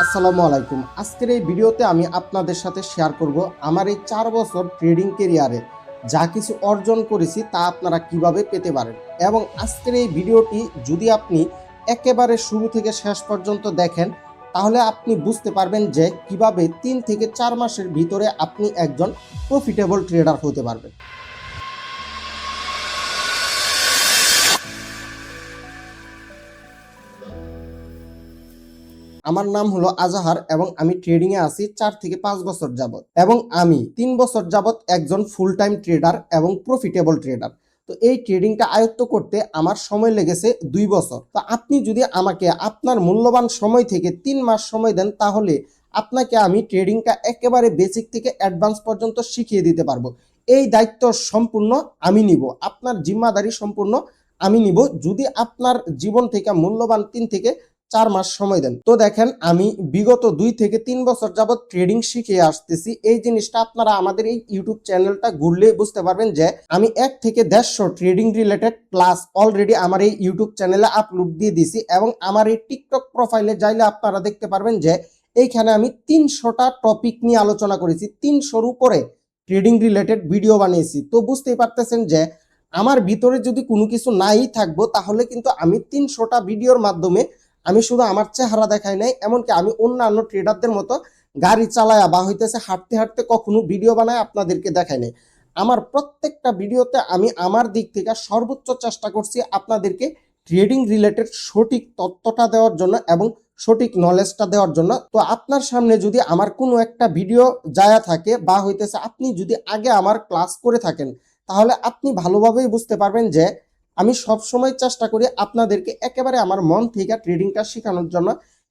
আসসালামু আলাইকুম। আজকের এই ভিডিওতে আমি আপনাদের সাথে শেয়ার করব আমার এই 4 বছর ট্রেডিং ক্যারিয়ারে যা কিছু অর্জন করেছি তা আপনারা কিভাবে পেতে পারেন। এবং আজকের এই ভিডিওটি যদি আপনি একেবারে শুরু থেকে শেষ পর্যন্ত দেখেন তাহলে আপনি বুঝতে পারবেন যে কিভাবে 3 থেকে 4 মাসের ভিতরে আপনি একজন প্রফিটেবল ট্রেডার হতে পারবেন। আমার নাম হলো আজাহার এবং আমি ট্রেডিং এ আছি 4 থেকে 5 বছর যাবত এবং আমি 3 বছর যাবত একজন ফুল টাইম ট্রেডার এবং প্রফিটেবল ট্রেডার। তো এই ট্রেডিংটা আয়ত্ত করতে আমার সময় লেগেছে 2 বছর। তো আপনি যদি আমাকে আপনার মূল্যবান সময় থেকে 3 মাস সময় দেন তাহলে আপনাকে আমি ট্রেডিংটা একেবারে বেসিক থেকে অ্যাডভান্স পর্যন্ত শিখিয়ে দিতে পারবো। এই দায়িত্ব সম্পূর্ণ আমি নিব, আপনার জিম্মাদারি সম্পূর্ণ আমি নিব যদি আপনার জীবন থেকে মূল্যবান 3 থেকে 4 মাস সময় দেন। তো দেখেন আমি বিগত 2 থেকে 3 বছর যাবত ট্রেডিং শিখে আসতেছি। এই জিনিসটা আপনারা আমাদের এই ইউটিউব চ্যানেলটা ঘুরলে বুঝতে পারবেন যে আমি 1 থেকে 150 ট্রেডিং রিলেটেড ক্লাস অলরেডি আমার এই ইউটিউব চ্যানেলে আপলোড দিয়ে দিছি এবং আমার এই টিকটক প্রোফাইলে যাইলে আপনারা দেখতে পারবেন যে এইখানে আমি 300টা টপিক নিয়ে আলোচনা করেছি, 300-র উপরে ট্রেডিং রিলেটেড ভিডিও বানিয়েছি। তো বুঝতেই পারতেছেন যে আমার ভিতরে যদি কোনো কিছু নাই থাকবো তাহলে কিন্তু আমি 300টা ভিডিওর মাধ্যমে আমি শুধু আমার চেহারা দেখাই নাই, এমনকি আমি অন্যান্য ট্রেডারদের মতো গাড়ি চালায়া বা হইতেছে হাঁটতে হাঁটতে কখনো ভিডিও বানায় আপনাদেরকে দেখাই নাই। আমার প্রত্যেকটা ভিডিওতে আমি আমার দিক থেকে সর্বোচ্চ চেষ্টা করছি আপনাদেরকে ট্রেডিং রিলেটেড সঠিক তথ্যটা দেওয়ার জন্য এবং সঠিক নলেজটা দেওয়ার জন্য। তো আপনার সামনে যদি আমার কোনো একটা ভিডিও যায়া থাকে বা হইতেছে আপনি যদি আগে আমার ক্লাস করে থাকেন তাহলে আপনি ভালোভাবেই বুঝতে পারবেন যে আমি সব সময় চেষ্টা করি আপনাদেরকে একেবারে আমার মন থেকে ট্রেডিংটা শেখানোর জন্য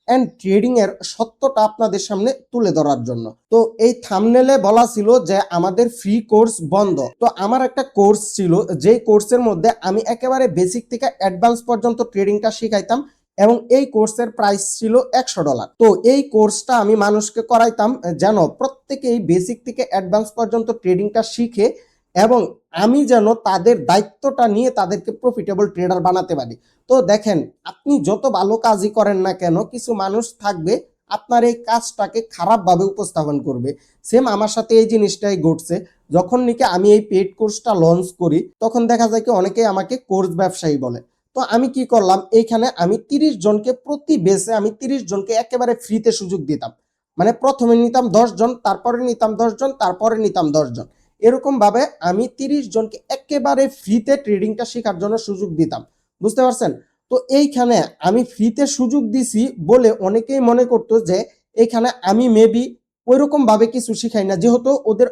এন্ড ট্রেডিং এর সত্যটা আপনাদের সামনে তুলে ধরার জন্য। তো এই থাম্বনেলে বলা ছিল যে আমাদের ফ্রি কোর্স বন্ধ। তো আমার একটা কোর্স ছিল যেই কোর্সের মধ্যে আমি একেবারে বেসিক থেকে অ্যাডভান্স পর্যন্ত ট্রেডিংটা শিখাইতাম এবং এই কোর্সের প্রাইস ছিল $100। তো এই কোর্সটা আমি মানুষকে করাইতাম যেন প্রত্যেকেই বেসিক থেকে অ্যাডভান্স পর্যন্ত ট্রেডিংটা শিখে এবং আমি যেন তাদের দায়িত্বটা নিয়ে তাদেরকে প্রফিটেবল ট্রেডার বানাতে পারি। তো দেখেন আপনি যত ভালো কাজই করেন না কেন কিছু মানুষ থাকবে আপনার এই কাজটাকে খারাপভাবে উপস্থাপন করবে। সেম আমার সাথে এই জিনিসটাই ঘটছে। যখন নাকি আমি এই পেড কোর্সটা লঞ্চ করি তখন দেখা যায় কি অনেকেই আমাকে কোর্স ব্যবসায়ী বলে। তো আমি কি করলাম, এইখানে আমি 30 জনকে প্রতি বেসে আমি 30 জনকে একেবারে ফ্রিতে সুযোগ দিতাম। মানে প্রথমে নিতাম 10 জন, তারপরে নিতাম 10 জন, তারপরে নিতাম 10 জন, এরকম ভাবে আমি 30 জনকে একেবারে ফ্রিতে ট্রেডিংটা শেখার জন্য সুযোগ দিতাম। বুঝতে পারছেন? তো এইখানে আমি ফ্রিতে সুযোগ দিছি বলে অনেকেই মনে করতো যে এইখানে আমি মেবি ওইরকম ভাবে কিছু শিখাই না, যেহেতু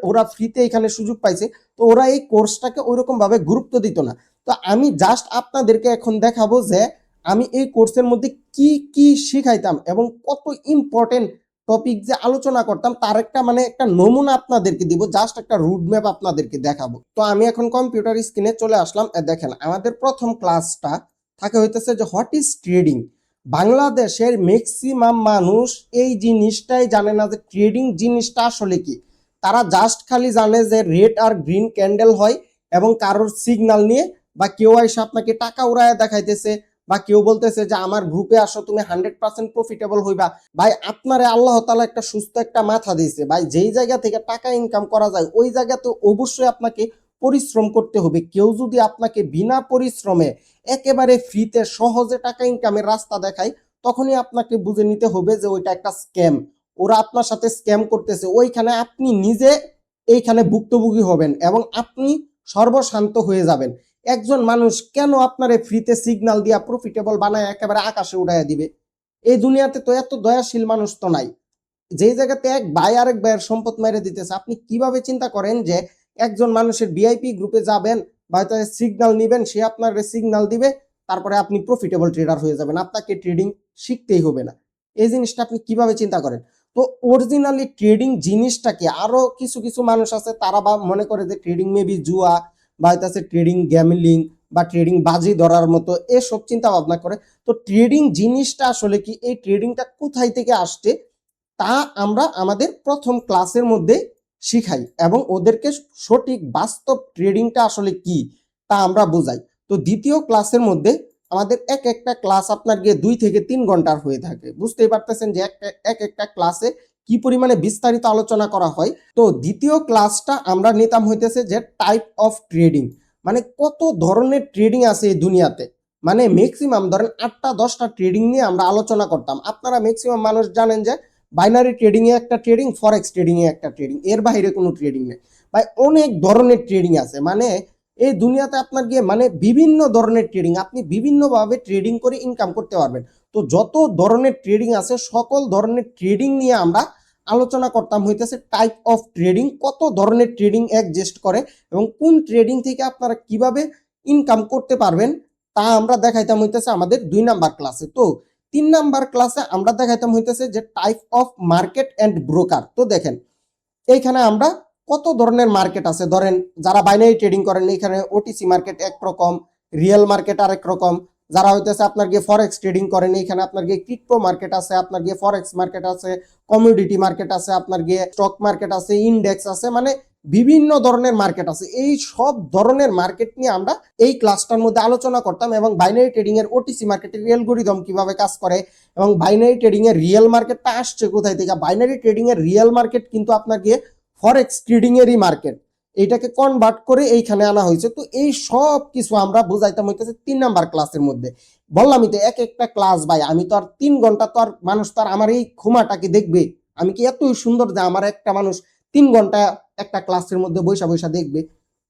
ওরা ফ্রিতে এখানে সুযোগ পাইছে তো ওরা এই কোর্সটাকে ওইরকম ভাবে গুরুত্ব দিত না। তো আমি জাস্ট আপনাদেরকে এখন দেখাবো যে আমি এই কোর্সের মধ্যে কি কি শিখাইতাম এবং কত ইম্পর্টেন্ট টপিক যে আলোচনা করতাম তার একটা নমুনা আপনাদেরকে দিব, জাস্ট একটা রুট ম্যাপ আপনাদেরকে দেখাবো। তো আমি এখন কম্পিউটার স্ক্রিনে চলে আসলাম। দেখেন আমাদের প্রথম ক্লাসটা থাকে হইতেছে যে হোয়াট ইজ ট্রেডিং। বাংলাদেশের ম্যাক্সিমাম মানুষ এই জিনিসটাই জানে না যে ট্রেডিং জিনিসটা আসলে কি। তারা জাস্ট খালি জানে যে রেড আর গ্রিন ক্যান্ডেল হয় এবং কারোর সিগন্যাল নিয়ে বা কেউ এসে আপনাকে টাকা উড়ায় দেখাইতেছে বা কেউ বলতেছে যে আমার গ্রুপে আসো তুমি 100% প্রফিটেবল হইবা। ভাই আপনারে আল্লাহ তাআলা একটা সুস্থ একটা মাথা দিয়েছে ভাই, যেই জায়গা থেকে টাকা ইনকাম করা যায় ওই জায়গাতে অবশ্যই আপনাকে পরিশ্রম করতে হবে। কেউ যদি আপনাকে বিনা পরিশ্রমে একেবারে ফ্রিতে সহজে টাকা ইনকামের রাস্তা দেখায় তখনই আপনাকে বুঝে নিতে হবে যে ওইটা একটা স্ক্যাম, ওরা আপনার সাথে স্ক্যাম করতেছে। ওইখানে আপনি নিজে এইখানে ভুক্তভোগী হবেন এবং আপনি সর্বশান্ত হয়ে যাবেন। একজন মানুষ কেন আপনারে ফ্রিতে সিগন্যাল দিয়া প্রফিটেবল বানায় একেবারে আকাশে উড়াইয়া দিবে? এই দুনিয়াতে তো এত দয়াশীল মানুষ তো নাই। যেই জায়গাতে এক ভাই আরেক ভাইয়ের সম্পদ মেরে দিতেছে, আপনি কিভাবে চিন্তা করেন যে একজন মানুষের ভিআইপি গ্রুপে যাবেন বা সিগন্যাল নিবেন, সে আপনার সিগন্যাল দিবে, তারপরে আপনি প্রফিটেবল ট্রেডার হয়ে যাবেন, আপনাকে ট্রেডিং শিখতেই হবে না? এই জিনিসটা আপনি কিভাবে চিন্তা করেন? তো অরিজিনালি ট্রেডিং জিনিসটাকে আরো কিছু কিছু মানুষ আছে তারা বা মনে করে যে ট্রেডিং মেবি জুয়া বা হইতাছে ট্রেডিং গ্যামলিং বা ট্রেডিং বাজি ধরার মতো এসব চিন্তা ভাবনা করে। তো ট্রেডিং জিনিসটা আসলে কি, এই ট্রেডিংটা কোথায় থেকে আসছে তা আমরা আমাদের প্রথম ক্লাসের মধ্যে শিখাই এবং ওদেরকে সঠিক বাস্তব ট্রেডিংটা আসলে কি তা আমরা বোঝাই। তো দ্বিতীয় ক্লাসের মধ্যে আমাদের এক একটা ক্লাস আপনার গিয়ে 2 থেকে 3 ঘন্টার হয়ে থাকে। বুঝতেই পারতেছেন যে এক একটা ক্লাসে কি পরিমাণে বিস্তারিত আলোচনা করা হয়। তো দ্বিতীয় ক্লাসটা আমরা নিতাম হইতেছে যে টাইপ অফ ট্রেডিং, মানে কত ধরনের ট্রেডিং আছে এই দুনিয়াতে। মানে ম্যাক্সিমাম ধরেন 8টা 10টা ট্রেডিং নিয়ে আমরা আলোচনা করতাম। আপনারা ম্যাক্সিমাম মানুষ জানেন যে বাইনারি ট্রেডিং এ একটা ট্রেডিং, ফরেক্স ট্রেডিং এ একটা ট্রেডিং, এর বাইরে কোনো ট্রেডিং নেই ভাই। অনেক ধরনের ট্রেডিং আছে, মানে এই দুনিয়াতে আপনার গিয়ে মানে বিভিন্ন ধরনের ট্রেডিং, আপনি বিভিন্নভাবে ট্রেডিং করে ইনকাম করতে পারবেন। তো যত ধরনের ট্রেডিং আছে সকল ধরনের ট্রেডিং নিয়ে আমরা আলোচনা করতাম হইতেছে টাইপ অফ ট্রেডিং, কত ধরনের ট্রেডিং এক্সিস্ট করে এবং কোন ট্রেডিং থেকে আপনারা কিভাবে ইনকাম করতে পারবেন তা আমরা দেখাইতাম হইতেছে আমাদের 2 নাম্বার ক্লাসে। তো 3 নাম্বার ক্লাসে আমরা দেখাইতাম হইতেছে যে type of market and broker. তো দেখেন এইখানে আমরা কত ধরনের মার্কেট আছে, ধরেন যারা বাইনারি ট্রেডিং করেন এখানে ওটিসি মার্কেট একরকম, রিয়েল মার্কেট আরেক রকম। যারা হইতেছে আপনার গিয়ে ফরেক্স ট্রেডিং করেন এখানে আপনার গিয়ে ক্রিপ্টো মার্কেট আছে, আপনার গিয়ে ফরেক্স মার্কেট আছে, কমোডিটি মার্কেট আছে, আপনার গিয়ে স্টক মার্কেট আছে, ইন্ডেক্স আছে, মানে বিভিন্ন ধরনের মার্কেট আছে। এই সব ধরনের মার্কেট নিয়ে আমরা এই ক্লাসটার মধ্যে আলোচনা করতাম এবং বাইনারি ট্রেডিং এর ওটিসি মার্কেটের অ্যালগরিদম কিভাবে কাজ করে এবং বাইনারি ট্রেডিং এর রিয়েল মার্কেটটা আসছে কোথায় থেকে। বাইনারি ট্রেডিং এর রিয়েল মার্কেট কিন্তু আপনার গিয়ে ফরেক্স ট্রেডিং এরই মার্কেট, এইটাকে কনভার্ট করে এইখানে আনা হয়েছে। তো এই সব কিছু আমরা বুঝাইতাম হইতেছে 3 নাম্বার ক্লাসের মধ্যে। বললামই তো এক একটা ক্লাস ভাই, আমি তো আর 3 ঘন্টা তো আর মানুষ তো আর আমার এই ক্ষমাটাকে দেখবে, আমি কি এতই সুন্দর যে আমার একটা মানুষ 3 ঘন্টা একটা ক্লাসের মধ্যে বৈশা বৈশা দেখবে?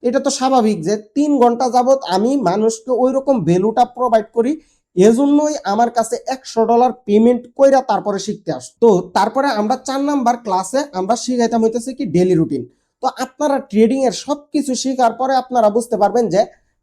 এটা তো স্বাভাবিক যে 3 ঘন্টা যাবত আমি মানুষকে ওই রকম ভ্যালুটা প্রোভাইড করি, এজন্যই আমার কাছে $100 পেমেন্ট কইরা তারপরে শিখতে আস। তো তারপরে আমরা 4 নাম্বার ক্লাসে আমরা শিখাইতাম হইতেছে কি ডেইলি রুটিন। তো আপনারা ট্রেডিং এর সবকিছু শেখার পরে আপনারা বুঝতে পারবেন যে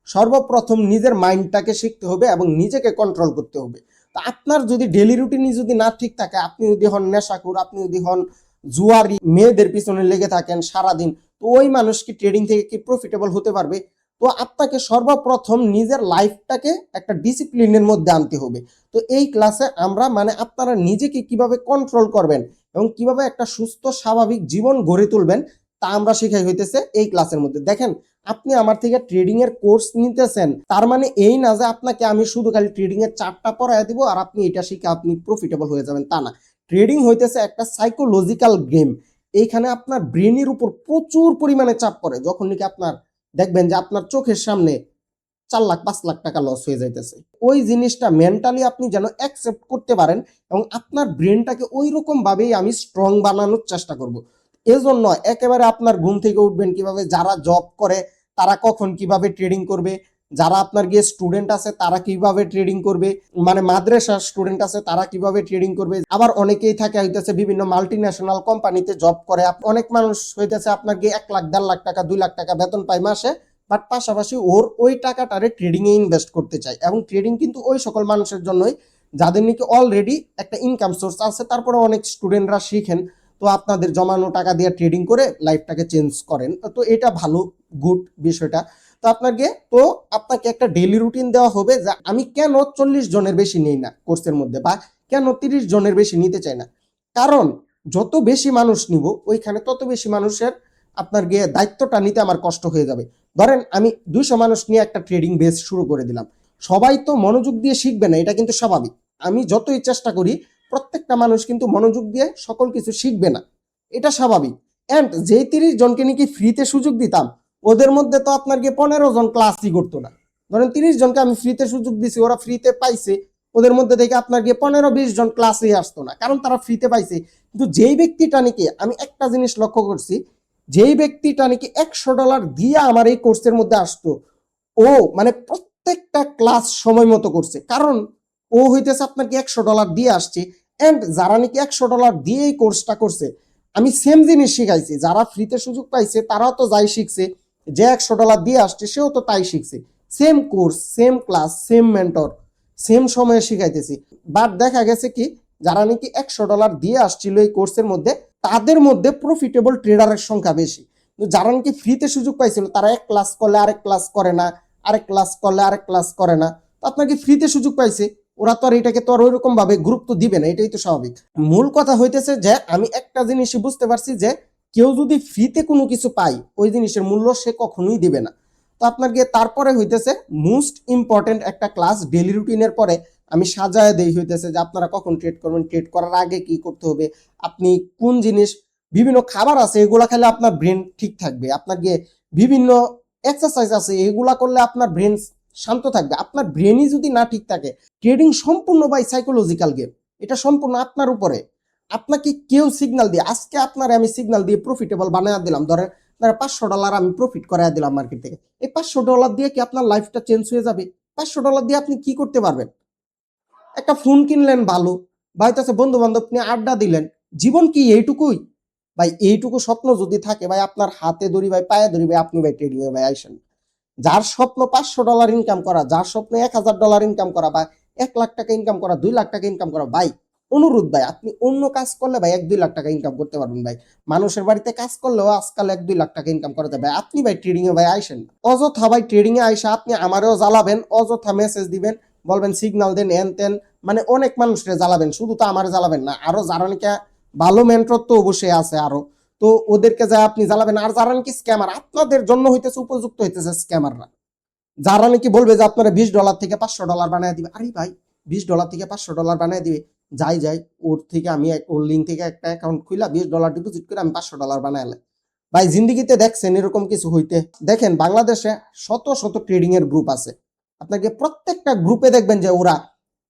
সর্বপ্রথম নিজের মাইন্ডটাকে শিখতে হবে এবং নিজেকে কন্ট্রোল করতে হবে। তো আপনার যদি ডেইলি রুটিনই যদি না ঠিক থাকে, আপনি যদি হন নেশাখোর, আপনি যদি হন জুয়ারি, মেয়েদের পিছনে লেগে থাকেন সারাদিন, তো ওই মানুষ কি ট্রেডিং থেকে কি প্রফিটেবল হতে পারবে? তো আপনাকে সর্বপ্রথম নিজের লাইফটাকে একটা ডিসিপ্লিনের মধ্যে আনতে হবে। তো এই ক্লাসে আমরা মানে আপনারা নিজেকে কিভাবে কন্ট্রোল করবেন এবং কিভাবে একটা সুস্থ স্বাভাবিক জীবন গড়ে তুলবেন তা আমরা শেখাই হইতেছে এই ক্লাসের মধ্যে। দেখেন আপনি আমার থেকে ট্রেডিং এর কোর্স নিতেছেন, তার মানে এই না যে আপনাকে আমি শুধু খালি ট্রেডিং এর চারটা পড়ায় দিব আর আপনি এটা শিখে আপনি প্রফিটেবল হয়ে যাবেন, তা না। ট্রেডিং হইতেছে একটা সাইকোলজিক্যাল গেম। এইখানে আপনার ব্রেনের উপর প্রচুর পরিমাণে চাপ পড়ে। যখন নাকি আপনার দেখবেন যে আপনার চোখের সামনে 4 লাখ 5 লাখ টাকা লস হয়ে যাইতেছে, ওই জিনিসটা মেন্টালি আপনি যেন অ্যাকসেপ্ট করতে পারেন এবং আপনার ব্রেনটাকে ওই রকম ভাবেই আমি স্ট্রং বানানোর চেষ্টা করব। এজন্য একেবারে আপনার ঘুম থেকে উঠবেন কিভাবে, যারা জব করে তারা কখন কিভাবে ট্রেডিং করবে, যারা আপনার গিয়ে স্টুডেন্ট আছে তারা কিভাবে ট্রেডিং করবে, মানে মাদ্রাসার স্টুডেন্ট আছে তারা কিভাবে ট্রেডিং করবে। আবার অনেকেই থাকে হইতেছে বিভিন্ন মাল্টি ন্যাশনাল কোম্পানিতে জব করে, অনেক মানুষ হইতেছে আপনার গিয়ে 1 লাখ 1.5 লাখ টাকা 2 লাখ টাকা বেতন পায় মাসে, বাট পাশাপাশি ওর ওই টাকাটারে ট্রেডিং এ ইনভেস্ট করতে চায়। এবং ট্রেডিং কিন্তু ওই সকল মানুষের জন্যই যাদের নাকি অলরেডি একটা ইনকাম সোর্স আছে, তারপরে অনেক স্টুডেন্টরা শিখেন, তো আপনাদের জমানো টাকা দিয়ে ট্রেডিং করে লাইফটাকে চেঞ্জ করেন। তো এটা ভালো, গুড বিষয়টা। তো আপনাকে একটা ডেইলি রুটিন দেওয়া হবে যে আমি কেন 40 জনের বেশি নেই না কোর্সের মধ্যে, বা কেন 30 জনের বেশি নিতে চাই না। কারণ যত বেশি মানুষ নিব ওইখানে তত বেশি মানুষের আপনার গিয়ে দায়িত্বটা নিতে আমার কষ্ট হয়ে যাবে। ধরেন আমি 200 মানুষ নিয়ে একটা ট্রেডিং বেস শুরু করে দিলাম, সবাই তো মনোযোগ দিয়ে শিখবে না, এটা কিন্তু স্বাভাবিক। আমি যতই চেষ্টা করি প্রত্যেকটা মানুষ কিন্তু মনোযোগ দিয়ে সকল কিছু শিখবে না, এটা স্বাভাবিক। এন্ড যেই 30 জনকে নাকি ফ্রিতে সুযোগ দিতাম ওদের মধ্যে তো আপনার গিয়ে 15 জন ক্লাসই করতো না। ধরেন 30 জনকে আমি ফ্রিতে সুযোগ দিছি, ওরা ফ্রিতে পাইছে, ওদের মধ্যে থেকে আপনার গিয়ে 15-20 জন ক্লাসেই আসতো না, কারণ তারা ফ্রিতে পাইছে। কিন্তু যেই ব্যক্তিটা নাকি, আমি একটা জিনিস লক্ষ্য করছি, যেই ব্যক্তিটা নাকি $100 দিয়ে আমার এই কোর্সের মধ্যে আসতো, ও মানে প্রত্যেকটা ক্লাস সময় মতো করছে, কারণ ও হইতেছে আপনাকে $100 দিয়ে আসছে। এন্ড যারা নাকি $100 দিয়ে এই কোর্সটা করছে, আমি সেম জিনিস শিখাইছি, যারা ফ্রিতে সুযোগ পাইছে তারাও তো যাই শিখছে, যে $100 দিয়ে আসছে সেও তো তাই শিখছে। Same course, same class, same mentor, same সময়ে শিখাইতেছি। বাট দেখা গেছে কি, যারা নাকি $100 দিয়ে আসছিল এই কোর্সের মধ্যে, তাদের মধ্যে প্রফিটেবল ট্রেডারের সংখ্যা বেশি। যারা নাকি ফ্রিতে সুযোগ পাইছিল তারা এক ক্লাস করলে আরেক ক্লাস করে না, আরেক ক্লাস করলে আরেক ক্লাস করে না। তো আপনাকে ফ্রিতে সুযোগ পাইছে, ওরা তো আর এটাকে তো আর ওইরকম ভাবে গুরুত্ব দিবে না, এটাই তো স্বাভাবিক। মূল কথা হইতেছে যে আমি একটা জিনিসই বুঝতে পারছি যে কেউ যদি ফ্রিতে কোনো কিছু পায় ওই জিনিসের মূল্য সে কখনোই দিবে না। তো আপনার গিয়ে তারপরে হইতেছে মোস্ট ইম্পর্টেন্ট একটা ক্লাস ডেইলি রুটিনের পরে আমি সাজায় দেই হইতেছে যে আপনারা কখন ট্রেড করবেন, ট্রেড করার আগে কি করতে হবে, আপনি কোন জিনিস, বিভিন্ন খাবার আছে এগুলা খেলে আপনার ব্রেন ঠিক থাকবে, আপনার গিয়ে বিভিন্ন এক্সারসাইজ আছে এগুলা করলে আপনার ব্রেন শান্ত থাকবে। আপনার ব্রেনই যদি না ঠিক থাকে, ট্রেডিং সম্পূর্ণ বাই সাইকোলজিক্যাল গেম, এটা সম্পূর্ণ আপনার উপরে। আপনাকে কেউ সিগন্যাল দিয়ে, আজকে আপনার আমি সিগন্যাল দিয়ে প্রফিটেবল বানায় দিলাম, ধরেন $500 আমি প্রফিট করায় দিলাম মার্কেট থেকে, এই $500 দিয়ে কি আপনার লাইফটা চেঞ্জ হয়ে যাবে? $500 দিয়ে আপনি কি করতে পারবেন? একটা ফোন কিনলেন ভালো, ভাইতেছে বন্ধু বান্ধব নিয়ে আড্ডা দিলেন, জীবন কি এইটুকুই? ভাই এইটুকু স্বপ্ন যদি থাকে ভাই, আপনার হাতে ধরি ভাই, পায়ে ধরি ভাই, আপনি ভাই ট্রেডিং এ ভাই আইসেন। যার স্বপ্ন $500 ইনকাম করা, যার স্বপ্ন $1000 ইনকাম করা, বা $1,00,000 ইনকাম করা, $2,00,000 ইনকাম করা, ভাই অনুরোধ ভাই, আপনি অন্য কাজ করলে ভাই $1-2 লাখ ইনকাম করতে পারবেন ভাই। মানুষের বাড়িতে কাজ করলেও আজকাল $1-2 লাখ ইনকাম করা যায় ভাই। আপনি ভাই ট্রেডিং এ ভাই আইসেন, অযথা ভাই ট্রেডিং এ আইসা আপনি আমারও জ্বালাবেন, অযথা মেসেজ দিবেন, বলবেন সিগন্যাল দেন এন তেন, মানে অনেক মানুষরে জ্বালাবেন, শুধু তো আমার জ্বালাবেন না, আরো যারা নাকি ভালো মেন্টর তো অবশ্যই আছে আরো, তো ওদেরকে যা আপনি জ্বালাবেন। আর যারা নাকি স্ক্যামার, আপনাদের জন্য হইতেছে উপযুক্ত হইতেছে স্ক্যামাররা, যারা নাকি বলবে যে আপনারা $20 থেকে $500 বানায় দিবে। আরে ভাই $20 থেকে $500 বানায় দিবে, যাই যাই ওর থেকে আমি ওর লিঙ্ক থেকে একটা অ্যাকাউন্ট খুলা $20 ডিপোজিট করে আমি $500 বানাইলে, ভাই জিন্দিগিতে দেখছেন এরকম কিছু হইতে? দেখেন বাংলাদেশে শত শত ট্রেডিং এর গ্রুপ আছে, আপনাকে প্রত্যেকটা গ্রুপে দেখবেন যে ওরা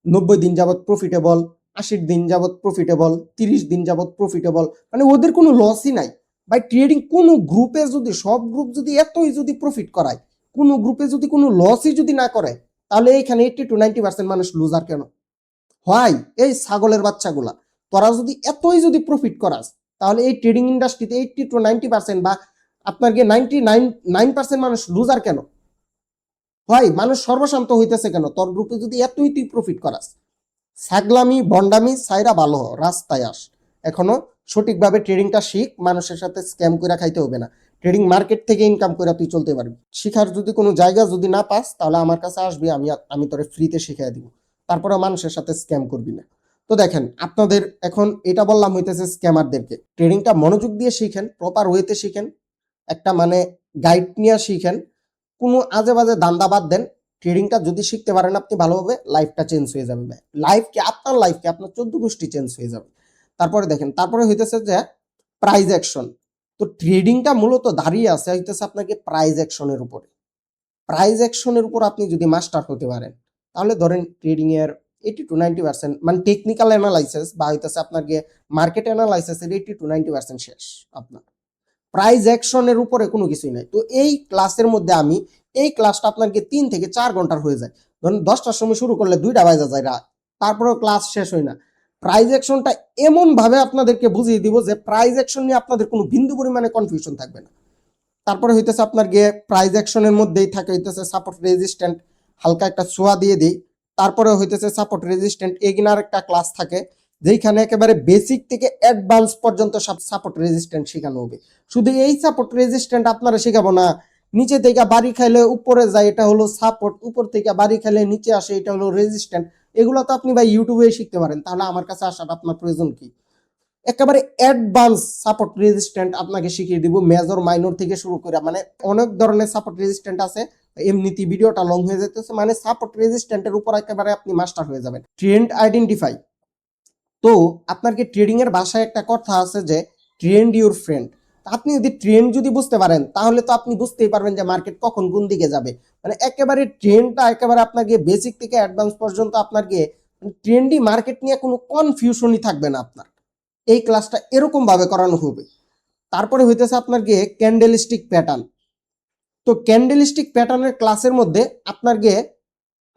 90 দিন যাবত প্রফিটেবল, 80 দিন যাবত প্রফিটেবল, 30 দিন যাবত প্রফিটেবল, মানে ওদের কোনো লসই নাই। ভাই ট্রেডিং কোন গ্রুপে যদি, সব গ্রুপ যদি এতই যদি প্রফিট করায়, কোন গ্রুপে যদি কোনো লসই যদি না করে, তাহলে এইখানে 80-90% মানুষ লুজার কেন হয়? এই ছাগলের বাচ্চাগুলা, তোরা যদি এতই যদি প্রফিট করাস, তাহলে এই ট্রেডিং ইন্ডাস্ট্রিতে 80-90% বা আপনার গিয়ে 99% মানুষ লুজার কেন হয়? মানুষ সর্বশান্ত হইতেছে কেন? তোর গ্রুপে যদি এতই তুই প্রফিট করাস, ছাগলামি বন্ডামি সাইরা ভালো হ, রাস্তায় আস, এখনো সঠিকভাবে ট্রেডিংটা শিখ, মানুষের সাথে স্ক্যাম করে খাইতে হবে না, ট্রেডিং মার্কেট থেকে ইনকাম করে তুই চলতে পারবি। শিখার যদি কোনো জায়গা যদি না পাস, তাহলে আমার কাছে আসবি, আমি তোরে ফ্রিতে শিখিয়ে দিব, তারপরে মানুষের সাথে স্ক্যাম করবি না। তো দেখেন আপনাদের এখন এটা বললাম হইতেছে স্ক্যামারদেরকে, ট্রেডিংটা মনোযোগ দিয়ে শিখেন, প্রপার ওয়েতে শিখেন, একটা মানে গাইড নিয়ে শিখেন, কোনো আজে বাজে দান্দা বাদ দেন। ট্রেডিংটা যদি শিখতে পারেন আপনি ভালোভাবে, লাইফটা চেঞ্জ হয়ে যাবে ভাই, আপনার লাইফকে আপনার 14 গোষ্ঠী চেঞ্জ হয়ে যাবে। তারপরে দেখেন, তারপরে হইতেছে যে প্রাইজ অ্যাকশন। তো ট্রেডিংটা মূলত দাঁড়িয়ে আছে হইতেছে আপনাকে প্রাইজ অ্যাকশনের উপরে। প্রাইজ অ্যাকশনের উপর আপনি যদি মাস্টার হতে পারেন, তাহলে ধরেন ট্রেডিং এর 80-90% মানে টেকনিক্যাল অ্যানালাইসিস বা হইতেছে আপনার গিয়ে মার্কেট অ্যানালাইসিসের 80-90% শেষ আপনার। প্রাইজ অ্যাকশনের উপরে কোনো কিছুই নাই। তো এই ক্লাসের মধ্যে আমি, এই ক্লাসটা আপনাকে 3 থেকে 4 ঘন্টার হয়ে যায়, ধরুন 10টার সময় শুরু করলে 2টা বাজে যায় রাত, তারপরেও ক্লাস শেষ হয় না। প্রাইজ অ্যাকশনটা এমন ভাবে আপনাদেরকে বুঝিয়ে দিব যে প্রাইজ অ্যাকশন নিয়ে আপনাদের কোনো বিন্দু পরিমাণে কনফিউশন থাকবে না। তারপরে হইতেছে আপনার গিয়ে প্রাইজ অ্যাকশনের মধ্যেই থাকে হইতেছে সাপোর্ট রেজিস্ট্যান্ট, হালকা একটা ছোঁয়া দিয়ে দিই। তারপরে হইতেছে সাপোর্ট রেজিস্ট্যান্ট এগিনার একটা ক্লাস থাকে, যেখানে একেবারে বেসিক থেকে অ্যাডভান্স পর্যন্ত সব সাপোর্ট রেজিস্ট্যান্ট শেখানো হবে। শুধু এই সাপোর্ট রেজিস্ট্যান্ট আপনারা শেখাবো না, নিচে থেকে বাড়ি খাইলে উপরে যায় এটা হলো সাপোর্ট, উপর থেকে বাড়ি খাইলে নিচে আসে এটা হলো রেজিস্ট্যান্ট। এগুলো তো আপনি ভাই ইউটিউবে শিখতে পারেন, তাহলে আমার কাছে আসার আপনার প্রয়োজন কি? একেবারে অ্যাডভান্স সাপোর্ট রেজিস্ট্যান্ট আপনাকে শিখিয়ে দিব, মেজর মাইনর থেকে শুরু করে, মানে অনেক ধরনের সাপোর্ট রেজিস্ট্যান্ট আছে। এমনিতে ভিডিওটা লং হয়ে যেতেছে, মানে সাপোর্ট রেজিস্ট্যান্টের উপর একেবারে আপনি মাস্টার হয়ে যাবেন। ট্রেন্ড আইডেন্টিফাই, তো আপনার কি ট্রেডিং এর ভাষায় একটা কথা আছে যে ট্রেন্ড ইউর ফ্রেন্ড। আপনি যদি ট্রেন্ড যদি বুঝতে পারেন, তাহলে তো আপনি বুঝতেই পারবেন যে মার্কেট কখন কোন দিকে যাবে। মানে একেবারে ট্রেন্ডটা একেবারে আপনার গিয়ে বেসিক থেকে অ্যাডভান্স পর্যন্ত আপনার গিয়ে ট্রেন্ডি মার্কেট নিয়ে কোনো কনফিউশনই থাকবে না আপনার। এই ক্লাসটা এরকম ভাবে করানো হবে। তারপরে হইতেছে আপনার গিয়ে ক্যান্ডেলস্টিক প্যাটার্ন। তো ক্যান্ডেলস্টিক প্যাটার্নের ক্লাসের মধ্যে আপনার গিয়ে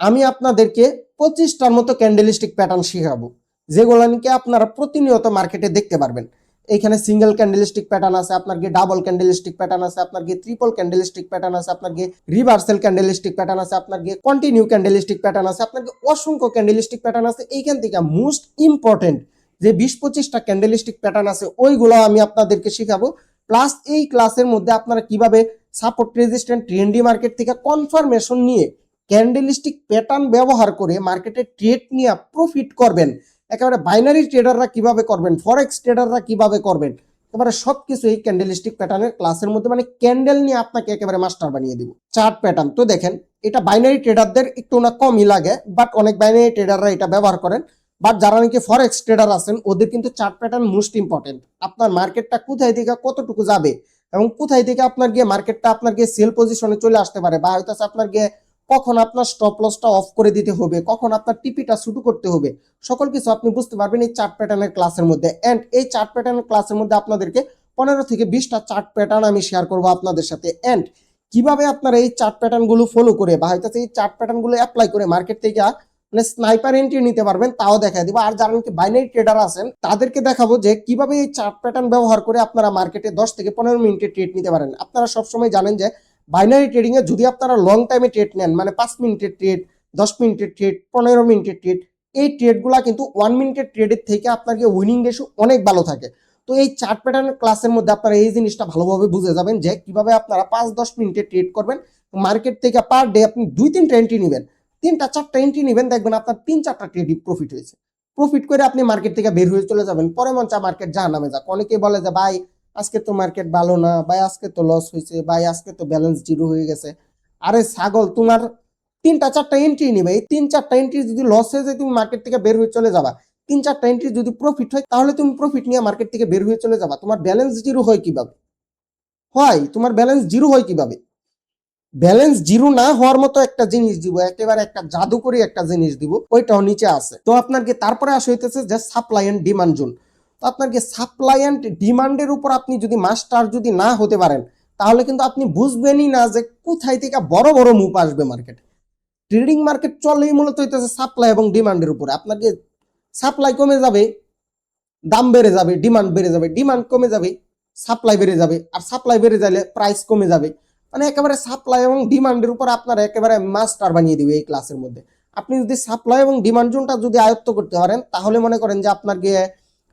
আমি আপনাদেরকে 25টার মতো ক্যান্ডেলস্টিক প্যাটার্ন শিখাবো, যেগুলো নাকি আপনারা প্রতিনিয়ত মার্কেটে দেখতে পারবেন। এখানে সিঙ্গেল ক্যান্ডেলস্টিক প্যাটার্ন আছে, আপনার গিয়ে ডাবল ক্যান্ডেলস্টিক প্যাটার্ন আছে, আপনার গিয়ে ট্রিপল ক্যান্ডেলস্টিক প্যাটার্ন আছে, আপনার গিয়ে রিভার্সাল ক্যান্ডেলস্টিক প্যাটার্ন আছে, আপনার গিয়ে কন্টিনিউ ক্যান্ডেলস্টিক প্যাটার্ন আছে, আপনার গিয়ে অসংখ্য ক্যান্ডেলস্টিক প্যাটার্ন আছে। এইখান থেকে মোস্ট ইম্পর্টেন্ট যে 20-25টা ক্যান্ডেলস্টিক প্যাটার্ন আছে ওইগুলো আমি আপনাদেরকে শিখাবো। প্লাস এই ক্লাসের মধ্যে আপনারা কিভাবে সাপোর্ট রেজিস্ট্যান্ট ট্রেন্ডি মার্কেট থেকে কনফার্মেশন নিয়ে ক্যান্ডেলস্টিক প্যাটার্ন ব্যবহার করে মার্কেটে ট্রেড নিয়ে প্রফিট করবেন, একেবারে বাইনারি ট্রেডাররা কিভাবে করবেন, ফরেক্স ট্রেডাররা কিভাবে করবেন, একেবারে সবকিছু এই ক্যান্ডেলস্টিক প্যাটার্নের ক্লাসের মধ্যে, মানে ক্যান্ডেল নিয়ে আপনাকে একেবারে মাস্টার বানিয়ে দিব। চার্ট প্যাটার্ন তো দেখেন, এটা বাইনারি ট্রেডারদের একটু না কমই লাগে, বাট অনেক বাইনারি ট্রেডাররা এটা ব্যবহার করেন। বাট যারা নাকি ফরেক্স ট্রেডার আছেন ওদের কিন্তু চার্ট প্যাটার্ন মোস্ট ইম্পর্টেন্ট। আপনার মার্কেটটা কোথায় থেকে কতটুকু যাবে এবং কোথায় থেকে আপনার গিয়ে মার্কেটটা আপনার গিয়ে সেল পজিশনে চলে আসতে পারে, বা হয়তো আপনার গিয়ে কখন আপনার স্টপ লসটা অফ করে দিতে হবে, কখন আপনার টিপিটা শুরু করতে হবে, সকল কিছু আপনি বুঝতে পারবেন এই চার্ট প্যাটার্নের ক্লাসের মধ্যে। এন্ড এই চার্ট প্যাটার্নের ক্লাসের মধ্যে আপনাদেরকে 15 থেকে 20টা চার্ট প্যাটার্ন আমি শেয়ার করবো আপনাদের সাথে। এন্ড কিভাবে আপনারা এই চার্ট প্যাটার্ন গুলো ফলো করে বা হয়তো এই চার্ট প্যাটার্ন গুলো অ্যাপ্লাই করে মার্কেট থেকে মানে স্নাইপার এন্ট্রি নিতে পারবেন তাও দেখাই দিব। আর যারা নাকি বাইনারি ট্রেডার আছেন তাদেরকে দেখাবো যে কিভাবে এই চার্ট প্যাটার্ন ব্যবহার করে আপনারা মার্কেটে 10 থেকে 15 মিনিটের ট্রেড নিতে পারেন। আপনারা সবসময় জানেন যে বাইনারি ট্রেডিং এ যদি আপনারা লং টাইমে ট্রেড নেন, মানে 5 মিনিটের ট্রেড, 10 মিনিটের ট্রেড, 15 মিনিটের ট্রেড, এই ট্রেডগুলা কিন্তু 1 মিনিটের ট্রেডের থেকে আপনার উইনিং রেশিও অনেক ভালো থাকে। তো এই চার্ট প্যাটার্নের ক্লাসের মধ্যে আপনারা এই জিনিসটা ভালোভাবে বুঝে যাবেন যে কিভাবে আপনারা 5-10 মিনিটে ট্রেড করবেন। মার্কেট থেকে পার ডে আপনি 2-3টা এন্ট্রি নেবেন, 3-4টা এন্ট্রি নেবেন, দেখবেন আপনার 3-4টা ট্রেডই প্রফিট হয়েছে। প্রফিট করে আপনি মার্কেট থেকে বের হয়ে চলে যাবেন। পরে মন চা মার্কেট জাহান্নামে যাক। অনেকেই বলে যে ভাই আজকে তো মার্কেট ভালো না, ভাই আজকে তো লস হয়েছে, ভাই আজকে তো ব্যালেন্স জিরো হয়ে গেছে। আরে ছাগল, তোমার 3-4টা এন্ট্রি নিবে, এই 3-4টা এন্ট্রি যদি লস হয়ে যায় তুমি মার্কেট থেকে বের হয়ে চলে যাবা। 3-4টা এন্ট্রি যদি প্রফিট হয় তাহলে তুমি প্রফিট নিয়ে মার্কেট থেকে বের হয়ে চলে যাবা। তোমার ব্যালেন্স জিরো হয় কিভাবে? তোমার ব্যালেন্স জিরো হয় কিভাবে? ব্যালেন্স জিরো না হওয়ার মতো একটা জিনিস দিব, একেবারে একটা জাদুকরি একটা জিনিস দিব, ওইটাও নিচে আছে। তো আপনাকে তারপরে আসা হইতেছে যে সাপ্লাই এন্ড ডিমান্ড জোন। তো আপনাকে সাপ্লাই এন্ড ডিমান্ডের উপর আপনি যদি মাস্টার যদি না হতে পারেন তাহলে কিন্তু আপনি বুঝবেনই না যে কোথায় থেকে বড় বড় মুভ আসবে মার্কেট। ট্রেডিং মার্কেট চলেই মূলত হইতেছে সাপ্লাই এবং ডিমান্ডের উপরে। আপনাকে সাপ্লাই কমে যাবে, দাম বেড়ে যাবে, ডিমান্ড বেড়ে যাবে, ডিমান্ড কমে যাবে, সাপ্লাই বেড়ে যাবে, আর সাপ্লাই বেড়ে যাবে প্রাইস কমে যাবে। মানে একেবারে সাপ্লাই এবং ডিমান্ডের উপর আপনারা একেবারে মাস্টার বানিয়ে দিবে এই ক্লাসের মধ্যে। আপনি যদি সাপ্লাই এবং ডিমান্ড জোনটা যদি আয়ত্ত করতে পারেন তাহলে মনে করেন যে আপনার গিয়ে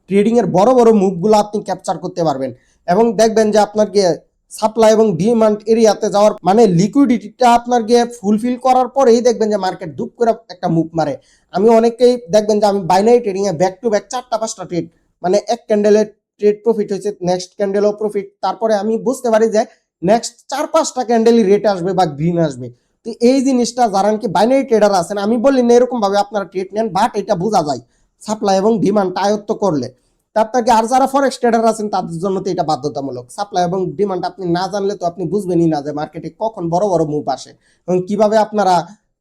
ট্রেডিং এর বড় বড় মুভগুলো আপনি ক্যাপচার করতে পারবেন। এবং দেখবেন যে আপনার গিয়ে সাপ্লাই এবং ডিমান্ড এরিয়াতে যাওয়ার মানে লিকুইডিটিটা আপনার গিয়ে ফুলফিল করার পরেই দেখবেন যে মার্কেট দুপ করে একটা মুভ মারে। আমি অনেকেই দেখবেন যে আমি বাইনারি ট্রেডিং এ ব্যাক টু ব্যাক 4টা-5টা ট্রেড, মানে এক ক্যান্ডেলের ট্রেড প্রফিট হয়েছে, নেক্সট ক্যান্ডেলও প্রফিট, তারপরে আমি বুঝতে পারি যে নেক্সট 4-5টা ক্যান্ডেলই রেট আসবে বা গ্রিন আসবে। তো এই জিনিসটা যারা কি বাইনারি ট্রেডার আছেন, আমি বলি না এরকম ভাবে আপনারা ট্রেড নেন, বাট এটা বোঝা যায় সাপ্লাই এবং ডিমান্ড আয়ত্ত করলে। আপনাকে আর যারা ফরেক্স ট্রেডার আছেন তাদের জন্য তো এটা বাধ্যতামূলক। সাপ্লাই এবং ডিমান্ড আপনি না জানলে তো আপনি বুঝবেনই না যে মার্কেটে কখন বড় বড় মুভ আসে এবং কিভাবে আপনারা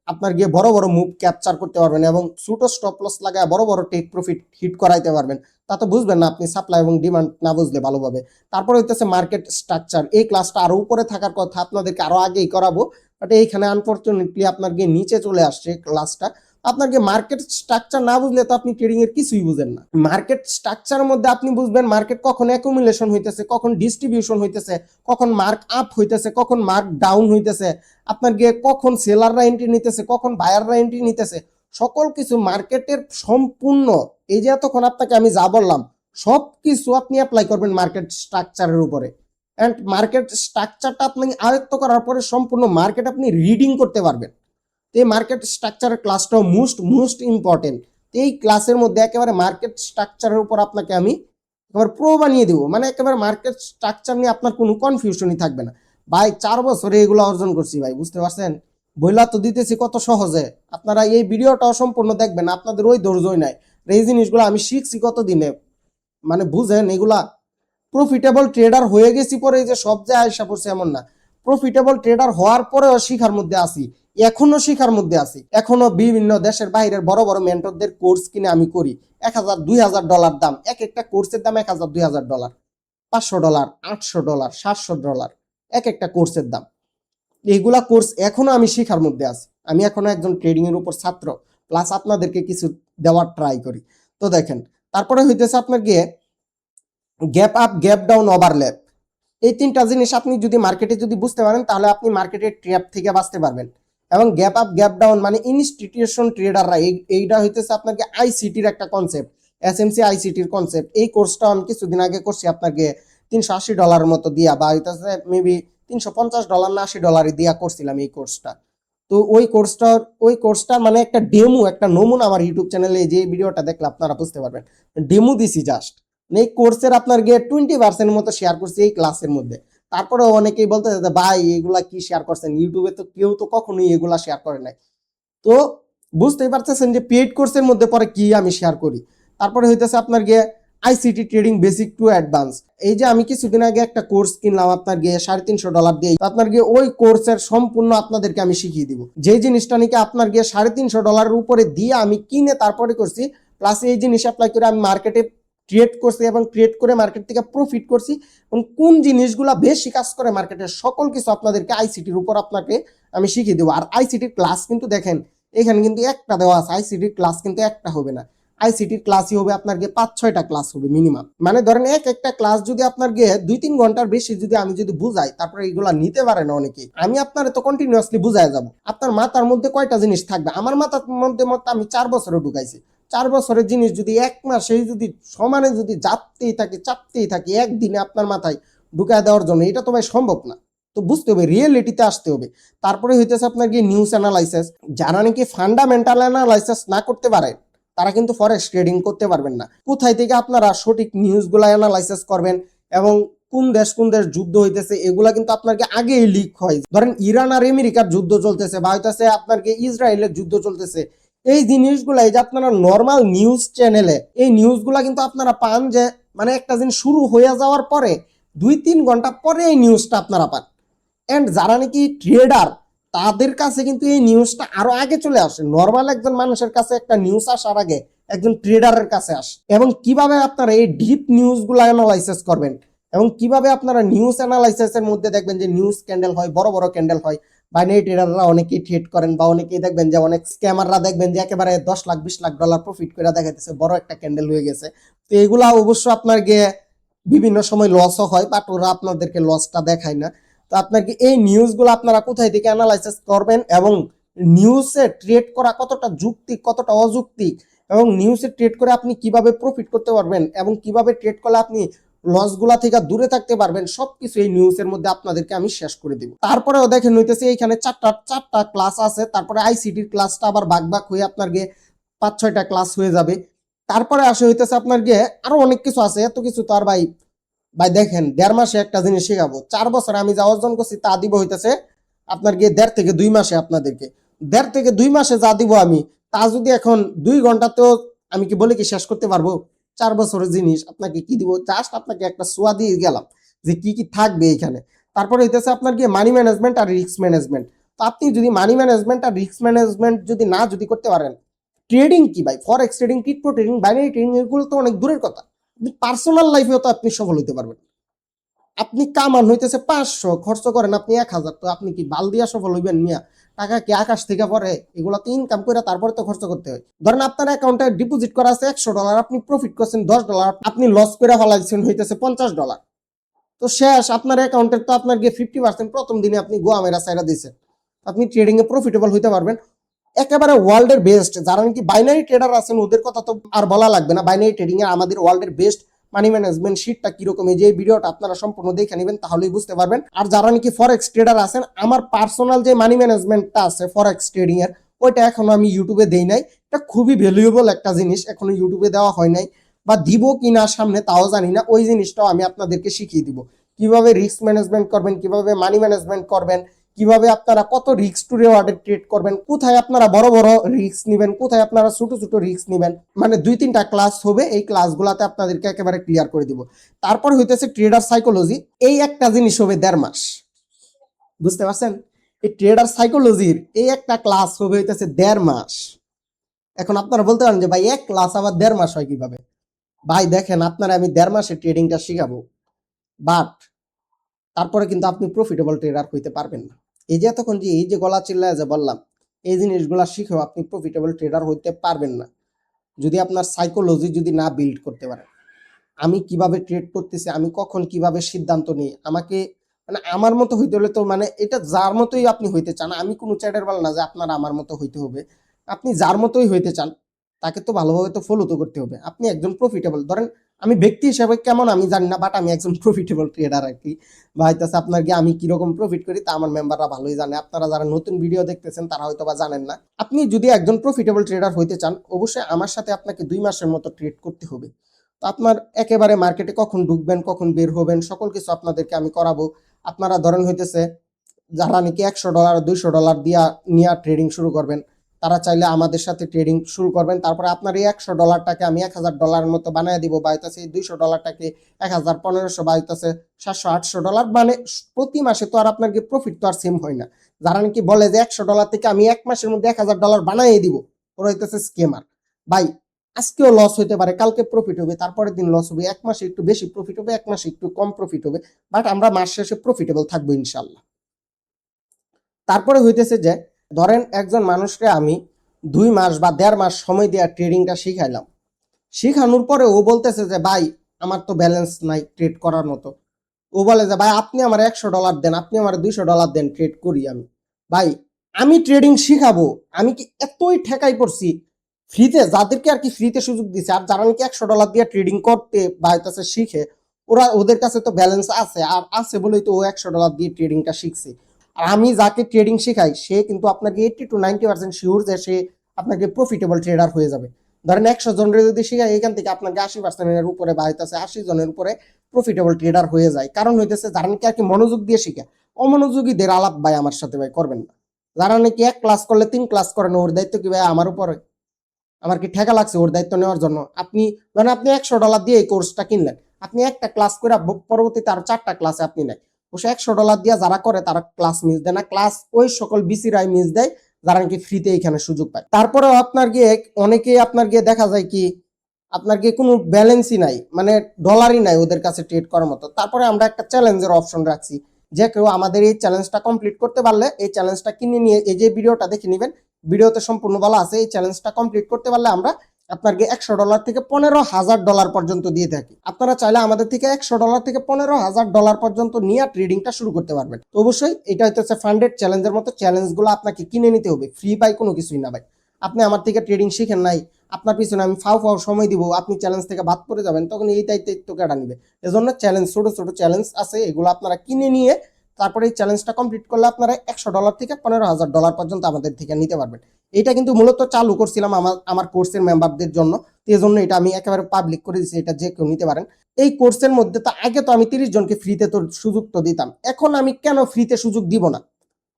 আপনার গিয়ে বড় বড় মুভ ক্যাপচার করতে পারবেন এবং ছোট স্টপ লস লাগায় বড় বড় টেক প্রফিট হিট করাইতে পারবেন। তা তো বুঝবেন না আপনি সাপ্লাই এবং ডিমান্ড না বুঝলে ভালোভাবে। তারপরে হইতেছে মার্কেট স্ট্রাকচার। এই ক্লাসটা আরো উপরে থাকার কথা, আপনাদেরকে আরো আগেই করাবো, বাট এইখানে আনফরচুনেটলি আপনার গিয়ে নিচে চলে আসছে ক্লাসটা। আপনাকে মার্কেট স্ট্রাকচার না বুঝলে তো আপনি ট্রেডিং এর কিছুই বুঝেন না। মার্কেট স্ট্রাকচারের মধ্যে আপনি বুঝবেন মার্কেট কখন অ্যাকুমুলেশন হইতেছে, কখন ডিস্ট্রিবিউশন হইতেছে, কখন মার্ক আপ হইতেছে, কখন মার্ক ডাউন হইতেছে, আপনার গিয়ে কখন সেলাররা এন্ট্রি নিতেছে, কখন বায়াররা এন্ট্রি নিতেছে, সকল কিছু মার্কেটের সম্পূর্ণ এই যে এতক্ষণ আপনাকে আমি যা বললাম সব কিছু আপনি অ্যাপ্লাই করবেন মার্কেট স্ট্রাকচারের উপরে। এন্ড মার্কেট স্ট্রাকচারটা আপনি আয়ত্ত করার পরে সম্পূর্ণ মার্কেট আপনি রিডিং করতে পারবেন। এই মার্কেট স্ট্রাকচারের ক্লাসটাও মোস্ট ইম্পর্টেন্ট। এই ক্লাসের মধ্যে একেবারে মার্কেট স্ট্রাকচারের উপর আপনাকে আমি একেবারে প্রো বানিয়ে দেবো, মানে একেবারে মার্কেট স্ট্রাকচার নিয়ে আপনার কোনো কনফিউশনই থাকবে না। ভাই 4 বছরে এগুলো অর্জন করছি ভাই, বুঝতে পারছেন? বইলা তো দিতেছি কত সহজে। আপনারা এই ভিডিওটাও সম্পূর্ণ দেখবেন, আপনাদের ওই ধৈর্যই নাই। এই জিনিসগুলো আমি শিখছি কত দিনে, মানে বুঝেন এগুলা। প্রফিটেবল ট্রেডার হয়ে গেছি পরে যে সব জায়গায় আয়সা পড়ছে এমন না। প্রফিটেবল ট্রেডার হওয়ার পরেও শিখার মধ্যে আছি, এখনো শিখার মধ্যে আছি। এখনো বিভিন্ন দেশের বাইরের বড় বড় মেন্টরদের কোর্স কিনে আমি করি। $1000-2000 দাম, এক একটা কোর্সের দাম $1000-2000, $500, $800, $700 এক একটা কোর্সের দাম। এইগুলা কোর্স এখনো আমি শিখার মধ্যে আছি। আমি এখনো একজন ট্রেডিং এর উপর ছাত্র, প্লাস আপনাদেরকে কিছু দেওয়ার ট্রাই করি। তো দেখেন তারপরে হইতেছে আপনার গিয়ে gap up, gap down, overlap. এই 3টা জিনিস আপনি যদি মার্কেটে যদি বুঝতে পারেন তাহলে আপনি মার্কেটের ট্র্যাপ থেকে বাঁচতে পারবেন। এবং গ্যাপ আপ, গ্যাপ ডাউন মানে ইনস্টিটিউশন ট্রেডাররা, এইটা হইতেছে আপনাকে আইসিটির একটা কনসেপ্ট, এসএমসি আইসিটির কনসেপ্ট। এই কোর্সটা আমি কিছুদিন আগে করছি আপনাকে $380 মতো দিয়া, বা হইতেছে মেবি $350 না $80 দিয়া করছিলাম এই কোর্সটা। তো ওই কোর্সটা মানে একটা ডেমো, একটা নমুনা আমার ইউটিউব চ্যানেলে যে ভিডিওটা দেখলে আপনারা বুঝতে পারবেন। ডেমো দিছি জাস্ট, এই কোর্সের আপনার গিয়ে 20% মতো শেয়ার করছি এই ক্লাসের মধ্যে। তারপরে অনেকেই বলতে ভাই এগুলা কি শেয়ার করছেন, ইউটিউবে তো কেউ তো কখনোই এগুলা শেয়ার করে নাই। তো বুঝতেই পারতেছেন যে পেইড কোর্সের মধ্যে পরে কি আমি শেয়ার করি। তারপরে হইতেছে আপনার গিয়ে ICT trading basic to advance. এই যে আমি কিছুদিন আগে একটা কোর্স কিনলাম আপনার গিয়ে $350 দিয়ে, আপনার গিয়ে ওই কোর্সের সম্পূর্ণ আপনাদেরকে আমি শিখিয়ে দিব। যে জিনিসটা নাকি আপনার গিয়ে $350 উপরে দিয়ে আমি কিনে তারপরে করছি, প্লাস এই জিনিস অ্যাপ্লাই করে আমি মার্কেটে ট্রেড করছি এবং ট্রেড করে মার্কেট থেকে প্রফিট করছি, এবং কোন জিনিসগুলা বেশি কাজ করে মার্কেটের সকল কিছু আপনাদেরকে আইসিটির উপর আপনাকে আমি শিখিয়ে দেবো। আর আইসিটির ক্লাস কিন্তু দেখেন এখানে কিন্তু একটা দেওয়া আছে, আইসিটির ক্লাস কিন্তু একটা হবে না, আইসিটির ক্লাসই হবে আপনার গিয়ে 5-6টা ক্লাস হবে মিনিমাম। মানে ধরেন একটা ক্লাস যদি আপনার গিয়ে 2-3 ঘন্টার বেশি যদি আমি যদি বুঝাই, তারপরে এইগুলা নিতে পারে না অনেকেই। আমি আপনার তো কন্টিনিউয়াসলি বুঝাই যাব। আপনার মাথার মধ্যে কয়টা জিনিস থাকবে, আমার মাথার মধ্যে আমি 4 বছরে ঢুকাইছি। 4 বছরের জিনিস যদি 1 মাসেই যদি সমানে যদি চাপতেই থাকে একদিনে আপনার মাথায় ঢুকায় দেওয়ার জন্য, এটা তো ভাই সম্ভব না। তো বুঝতে হবে, রিয়েলিটিতে আসতে হবে। তারপরে হইতেছে আপনার গিয়ে নিউজ অ্যানালাইসিস। যারা নাকি ফান্ডামেন্টাল অ্যানালাইসিস না করতে পারে তারা কিন্তু ফরেক্স ট্রেডিং করতে পারবেন না। কোথায় থেকে আপনারা সঠিক নিউজগুলো অ্যানালাইসিস করবেন এবং কোন দেশ যুদ্ধ হইতেছে এগুলা কিন্তু আপনাকে আগেই লিক হয়। ধরেন ইরান আর আমেরিকার যুদ্ধ চলতেছে, বা হইতেছে আপনাকে ইসরায়েলের যুদ্ধ চলতেছে, এই জিনিসগুলো এই যে আপনারা নর্মাল নিউজ চ্যানেলে এই নিউজগুলা কিন্তু আপনারা পান যে মানে একটা দিন শুরু হয়ে যাওয়ার পরে 2-3 ঘন্টা পরে এই নিউজটা আপনারা পান। এন্ড যারা নাকি ট্রেডার তাদের কাছে কিন্তু এই নিউজটা আরো আগে চলে আসে। নর্মাল একজন মানুষের কাছে একটা নিউজ আসার আগে একজন ট্রেডারের কাছে আসে। এবং কিভাবে আপনারা এই ডিপ নিউজগুলো অ্যানালাইসিস করবেন এবং কিভাবে আপনারা নিউজ অ্যানালাইসিসের মধ্যে দেখবেন যে নিউজ ক্যান্ডেল হয়, বড় বড় ক্যান্ডেল হয়। বাইনারি ট্রেডাররা অনেকেই ট্রেড করেন, বা অনেকেই দেখবেন যে অনেক স্ক্যামাররা দেখবেন যে একেবারে 10 লাখ $20 লাখ প্রফিট করে দেখাইতেছে, বড় একটা ক্যান্ডেল হয়ে গেছে। তো এগুলা অবশ্য আপনার গিয়ে বিভিন্ন সময় লসও হয়, বাট ওরা আপনাদেরকে লসটা দেখায় না। তো আপনাকে এই নিউজগুলো আপনারা কোথায় থেকে অ্যানালাইসিস করবেন এবং নিউজে ট্রেড করা কতটা যুক্তিক কতটা অযৌক্তিক, এবং নিউজে ট্রেড করে আপনি কিভাবে প্রফিট করতে পারবেন এবং কিভাবে ট্রেড করলে আপনি লসগুলা থেকে দূরে থাকতে পারবেন, সবকিছু এই নিউজের মধ্যে আপনাদেরকে আমি শেষ করে দিব। তারপরেও দেখেন হইতেছে এইখানে চারটা ক্লাস আছে, তারপরে আইসিটির ক্লাসটা আবার ভাগ হয়ে আপনার গিয়ে 5-6টা ক্লাস হয়ে যাবে। তারপরে আসে হইতেছে আপনার গিয়ে আরো অনেক কিছু আছে, এত কিছু তো আর ভাই দেখেন 1.5 মাসে একটা জিনিস শেখাবো। 4 বছরে আমি যা অর্জন করছি তা দিব হইতেছে আপনার গিয়ে 1.5 থেকে 2 মাসে আপনাদেরকে। 1.5 থেকে 2 মাসে যা দিব আমি, তা যদি এখন 2 ঘন্টাতেও আমি কি বলে কি শেষ করতে পারবো? 4 বছরের জিনিস আপনাকে কি দিব, জাস্ট আপনাকে একটা সোয়া দিয়ে গেলাম যে কি কি থাকবে এখানে। তারপরে হইতেছে আপনার গিয়ে মানি ম্যানেজমেন্ট আর রিস্ক ম্যানেজমেন্ট। তো আপনি যদি মানি ম্যানেজমেন্ট আর রিস্ক ম্যানেজমেন্ট যদি করতে পারেন, ট্রেডিং কি ভাই, forex trading, crypto trading, binary trading এগুলো তো অনেক দূরের কথা, পার্সোনাল লাইফেও তো আপনি সফল হতে পারবেন। আপনি কামান হইতেছে 500, খরচ করেন আপনি 1000, তো আপনি কি বাল দিয়া সফল হইবেন মিয়া? টাকা কি আকাশ থেকে পড়ে? এগুলো তো ইনকাম করে তারপরে তো খরচ করতে হয়। ধরেন আপনার অ্যাকাউন্টে ডিপোজিট করা আছে $100, আপনি প্রফিট করছেন $10, আপনি লস করে ফেলাইছেন হইতেছে $50। তো শেষ আপনার অ্যাকাউন্টের তো আপনার গিয়ে 50% প্রথম দিনে আপনি গোয়া মেরা সাইরা দিয়েছেন। আপনি ট্রেডিং এ প্রফিটেবল হইতে পারবেন। একেবারে ওয়ার্ল্ডের বেস্ট যারা নাকি বাইনারি ট্রেডার আছেন ওদের কথা তো আর বলা লাগবে না। বাইনারি ট্রেডিং এ আমাদের ওয়ার্ল্ডের বেস্ট মানি ম্যানেজমেন্ট শিটটা কিরকম, এই যে ভিডিওটা আপনারা সম্পূর্ণ দেখে নেবেন তাহলেই বুঝতে পারবেন। আর যারা নাকি ফরেক্স ট্রেডার আছেন, আমার পার্সোনাল যে মানি ম্যানেজমেন্টটা আছে ফরেক্স ট্রেডিং এর, ওইটা এখনো আমি ইউটিউবে দেই নাই। এটা খুবই ভ্যালুয়েবল একটা জিনিস, এখনো ইউটিউবে দেওয়া হয় নাই, বা দিব কিনা সামনে তাও জানি না। ওই জিনিসটাও আমি আপনাদেরকে শিখিয়ে দিব, কিভাবে রিস্ক ম্যানেজমেন্ট করবেন, কিভাবে মানি ম্যানেজমেন্ট করবেন, কিভাবে আপনারা কত রিস্ক টু রিওয়ার্ডে ট্রেড করবেন, কোথায় আপনারা বড় বড় রিস্ক নেবেন, কোথায় আপনারা ছোট ছোট রিস্ক নেবেন। মানে 2-3টা ক্লাস হবে, এই ক্লাসগুলোতে আপনাদেরকে একেবারে ক্লিয়ার করে দিব। তারপর হইতেছে ট্রেডার সাইকোলজি, এই একটা জিনিস হবে 1.5 মাস, বুঝতে পারছেন? এই ট্রেডার সাইকোলজির এই একটা ক্লাস হবে হইতেছে 1.5 মাস। এখন আপনারা বলতে পারেন যে ভাই এক ক্লাস আবার 1.5 মাস হয় কিভাবে? ভাই দেখেন, আপনারা আমি 1.5 মাসে ট্রেডিংটা শিখাবো, বাট তারপরে কিন্তু আপনি প্রফিটেবল ট্রেডার হইতে পারবেন না। এই যে এতক্ষণ যে এই যে গলা চিল্লায় যে বললাম, এই জিনিসগুলা শিখেও আপনি প্রফিটেবল ট্রেডার হইতে পারবেন না যদি আপনার সাইকোলজি যদি না বিল্ড করতে পারেন। আমি কিভাবে ট্রেড করতেছি, আমি কখন কিভাবে সিদ্ধান্ত নিই, আমাকে মানে আমার মতো হইতে হলে তো মানে এটা যার মতোই আপনি হইতে চান, আমি কোনো চ্যাটের বল না যে আপনার আমার মতো হইতে হবে। আপনি যার মতোই হইতে চান তাকে তো ভালোভাবে তো ফলো তো করতে হবে। আপনি একজন প্রফিটেবল, ধরেন আমি ব্যক্তি হিসেবে কেমন আমি জানি না, বাট আমি একজন প্রফিটেবল ট্রেডার আর কি। বা হইতেছে আপনার কি আমি কিরকম প্রফিট করি তা আমার মেম্বাররা ভালোই জানে। আপনারা যারা নতুন ভিডিও দেখতেছেন তারা হয়তো বা জানেন না। আপনি যদি একজন প্রফিটেবল ট্রেডার হইতে চান, অবশ্যই আমার সাথে আপনাকে 2 মাসের মতো ট্রেড করতে হবে। তো আপনার একেবারে মার্কেটে কখন ঢুকবেন, কখন বের হবেন, সকল কিছু আপনাদেরকে আমি করাবো। আপনারা ধরেন হইতেছে যারা নাকি $100 $200 দিয়া নিয়ে ট্রেডিং শুরু করবেন, তারা চাইলে আমাদের সাথে ট্রেডিং শুরু করবেন। তারপরে আপনার এই $100টাকে আমি $1000 মতো বানিয়ে দিব, বা হইতেছে এই $200টাকে 1000 1500, বা হইতেছে $700 800। মানে প্রতি মাসে তো আর আপনার কি প্রফিট তো আর সেম হয় না। যারা নাকি বলে যে $100 থেকে আমি এক মাসের মধ্যে $1000 বানিয়ে দিব, ওরা হইতেছে স্কেমার। ভাই আজকেও লস হইতে পারে, কালকে প্রফিট হবে, তারপরের দিন লস হবে, এক মাসে একটু বেশি প্রফিট হবে, এক মাসে একটু কম প্রফিট হবে, বাট আমরা মাস শেষে প্রফিটেবল থাকবো ইনশাল্লাহ। তারপরে হইতেছে যে ধরেন একজন মানুষকে আমি 2 মাস বা 1.5 মাস সময় দিয়ে ট্রেডিংটা শিখাইলাম, শিখানোর পরে ও বলতেছে যে ভাই আমার তো ব্যালেন্স নাই ট্রেড করার মতো। ও বলে যে ভাই আপনি আমার $100 দেন, আপনি আমার $200 দেন, ট্রেড করি আমি। ভাই আমি ট্রেডিং শিখাবো, আমি কি এতই ঠেকাই পড়ছি ফ্রিতে, যাদেরকে আর কি ফ্রিতে সুযোগ দিছে, আর যারা নাকি $100 দিয়ে ট্রেডিং করতে বা হইতেছে শিখে, ওদের কাছে তো ব্যালেন্স আছে, আর আছে বলেই তো ও $100 দিয়ে ট্রেডিংটা শিখছে। আর আমি যাকে ট্রেডিং শেখাই সে কিন্তু আপনাকে 80 to 90% শিওর যে সে আপনাকে প্রফিটেবল ট্রেডার হয়ে যাবে। ধরেন 100 জনের যদি শেখায়, এখান থেকে আপনাকে 80%-এর উপরে বা হইতেছে 80 জনের উপরে প্রফিটেবল ট্রেডার হয়ে যায়। কারণ হইতেছে যারা নাকি আর কি মনোযোগ দিয়ে শিখে, অমনোযোগীদের আলাপ ভাই আমার সাথে ভাই করবেন না। যারা নাকি 1 ক্লাস করলে 3 ক্লাস করেন, ওর দায়িত্ব কি ভাই আমার উপরে? আমার কি ঠেকা লাগছে ওর দায়িত্ব নেওয়ার জন্য? আপনি ধরেন আপনি $100 দিয়ে এই কোর্সটা কিনলেন, আপনি একটা ক্লাস করে পরবর্তীতে আরো 4টা ক্লাসে আপনি নেন। অবশ্য $100 দিয়ে যারা করে তারা ক্লাস মিস দেয় না, ক্লাস ওই সকল বিসিরাই মিস দেয় যারা নাকি ফ্রিতে এখানে সুযোগ পায়। তারপরেও আপনার গিয়ে অনেকেই আপনার গিয়ে দেখা যায় কি আপনার গিয়ে কোনো ব্যালেন্সই নাই, মানে ডলারই নাই ওদের কাছে ট্রেড করার মতো। তারপরে আমরা একটা চ্যালেঞ্জের অপশন রাখছি, যে কেউ আমাদের এই চ্যালেঞ্জটা কমপ্লিট করতে পারলে, এই চ্যালেঞ্জটা কিনে নিয়ে এই যে ভিডিওটা দেখে নেবেন, ভিডিওতে সম্পূর্ণ বলা আছে, এই চ্যালেঞ্জটা কমপ্লিট করতে পারলে আমরা আপনাকে $100 থেকে $15,000 পর্যন্ত দিয়ে থাকি। আপনারা চাইলে আমাদের থেকে $100 থেকে $15,000 পর্যন্ত নিয়ে ট্রেডিংটা শুরু করতে পারবেন। তো অবশ্যই এটা হচ্ছে ফান্ডেড চ্যালেঞ্জের মতো, চ্যালেঞ্জগুলো আপনাকে কিনে নিতে হবে, ফ্রি পাই কোনো কিছুই না ভাই। আপনি আমার থেকে ট্রেডিং শিখেন নাই, আপনার পিছনে আমি ফাও সময় দিব, আপনি চ্যালেঞ্জ থেকে বাদ পড়ে যাবেন, তখন এই দায়িত্ব কেটা নিবে? এজন্য চ্যালেঞ্জ, ছোট ছোট চ্যালেঞ্জ আছে, এগুলো আপনারা কিনে নিয়ে তারপরে এই চ্যালেঞ্জটা কমপ্লিট করলে আপনারা $100 থেকে $15,000 পর্যন্ত আমাদের থেকে নিতে পারবেন। এটা কিন্তু মূলত চালু করছিলাম আমার কোর্সের মেম্বারদের জন্য, এই জন্য এটা আমি একেবারে পাবলিক করে দিচ্ছি, এটা যে কেউ নিতে পারেন। এই কোর্সের মধ্যে তো আগে তো আমি 30 জনকে ফ্রিতে তো সুযোগ তো দিতাম, এখন আমি কেন ফ্রিতে সুযোগ দিব না?